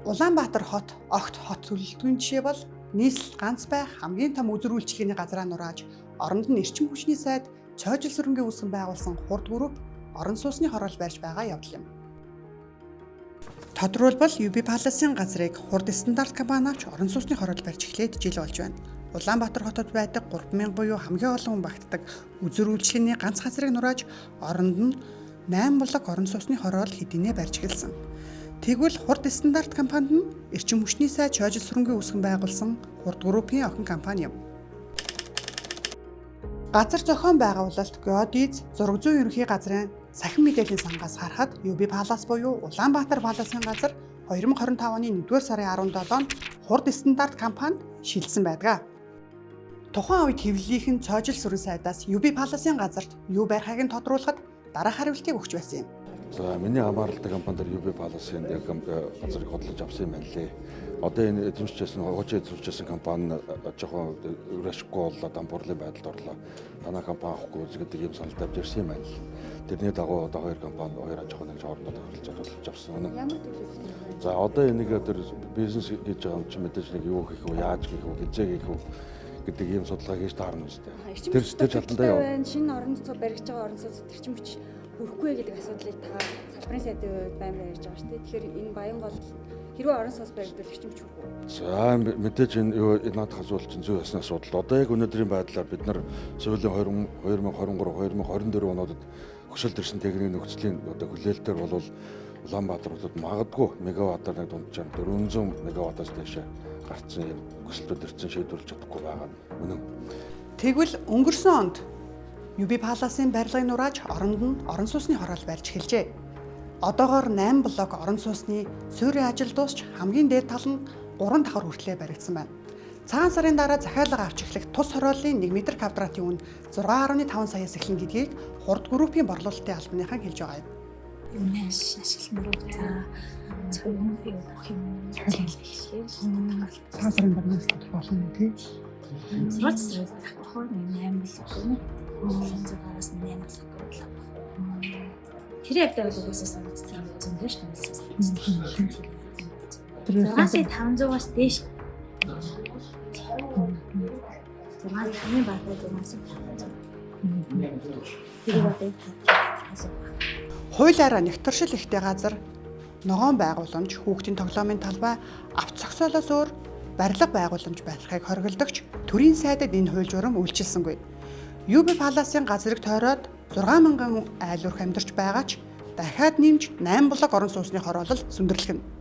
Улаанбаатар хот огт хот төлөвлөлтийн жишээ бол нийслэл ганц байх хамгийн том үзүр үйлчлэгээний газраа нурааж оронд нь эрчим хүчний сайд цоожил сүрэнгээ үүсгэн байгуулсан хурд групп орон сууцны хороол барьж байгаа явдал юм. Тодорхойлбол UB Palace-ын газрыг хурд стандарт компани авч орон сууцны хороол барьж эхлээд жил болж байна. Улаанбаатар хотод байдаг 3000 буюу хамгийн олон хүн багтдаг үзүр үйлчлэгээний ганц газрыг нурааж оронд нь 8 блок орон сууцны хороол хэдийнэ барьж эхэлсэн. Тэгвэл хурд стандарт компанид нь эрчим хүчний сайд цоожил сүрэнгээ үүсгэн байгуулсан хурд группийн охин компани юм. Газар зохион байгуулалт Geodis зураг зүйн ерөнхий газрын сахин мэдээллийн сангаас харахад UB Palace буюу Улаанбаатар Palace-ын газар 2025 оны 1-р сарын 17-нд хурд стандарт компанид шилжсэн байдаг. Тухайн үед хэвлэлийнхэн цоожил сүрэн сайдаас UB Palace-ын газарт юу барихыг нь тодруулахад дараах хариултыг өгч байсан юм. За миний хамааралтай компанид UB Palace-ын газрыг хөдөлж авсан юм байна лээ. Одоо энэ эзэмшижсэн хогооч эзэмшижсэн компани жоохон өрөшгүй боллоо, дампуурлын байдалд орлоо. Танай компани авахгүй гэдэг юм санал тавьж ирсэн юм байна л. Тэрний дагуу одоо хоёр компани хоёр аж ахуйн хоорондоо тохиролцож авсан. Ямар төлөвлөлт? За одоо энийг бизнес хийж байгаа юм чи мэдээж нэг юу хийх вэ, яаж хийх вэ, хизээ хийх вэ гэдэг ийм судалгаа хийж таарна үстэй. Тэр шалтгаандаа яв. Шинэ орон зүй баригдаж байгаа орон зүй төрчин хүч хүрхгүй гэдэг асуудлыг та салбарын сайдын хувьд баймаар ярьж байгаа шүү дээ. Тэгэхээр энэ Баянгол хэрвээ орон сууц баригдвал төрчин хүч хүрхгүй. За мэдээж энэ наадах асуулт чинь зүй ясны асуудал. Одоо яг өнөөдрийн байдлаар бид нар сүүлийн 2023-2024 онуудад хөшөлт ирсэн техникийн нөхцөлийн одоо хүлээлтээр бол Улаанбаатар хотод магадгүй мегаваттаар нэг дунджаар 400 мегаваттаас дээш гарцсан юм өсөлтөд ирсэн шийдвэрлэж чадахгүй байгаа нь үнэн. Тэгвэл өнгөрсөн онд UB Palace-ын барилгыг нурааж оронд нь орон сууцны хороол барьж эхэлжээ. Одоогоор 8 блок орон сууцны суурийн ажил дуусч хамгийн дээд тал нь 3 давхар хүртлээр баригдсан байна. Цагаан сарын дараа захиалга авч эхлэх тус хорооллын 1 м квадратын үн 6.5 саяас эхлэн гэдгийг хурд группийн борлуулалтын албаныхан хэлж байгаа юм. Үнэ ашиглан руу цагаан би өгөх юм хэлээ. Цагаан сарын дараас болно тийм. Суралцсан давхар 8 блок. Зугаараас 8 блок. Тэр яг дээр угаасаа санагдсан юм дээ шүү дээ. Зугаас 500-аас дээш. Зугаас хамгийн бага зугаас 500. Тэр одоо Хуулиараа нэгторшил ихтэй газар, ногоон байгууламж, хүүхдийн тоглоомын талбай, авто зогсоолоос өөр барилга байгууламж барихыг хориглодогч төрийн сайдад энэ хууль журам үйлчилсэнгүй. UB Palace-ын газрыг тойроод 6000 айлуурх амьдарч байгаа ч дахиад нэмж 8 блок орон сууцны хороолол сүндэрлэгнэ.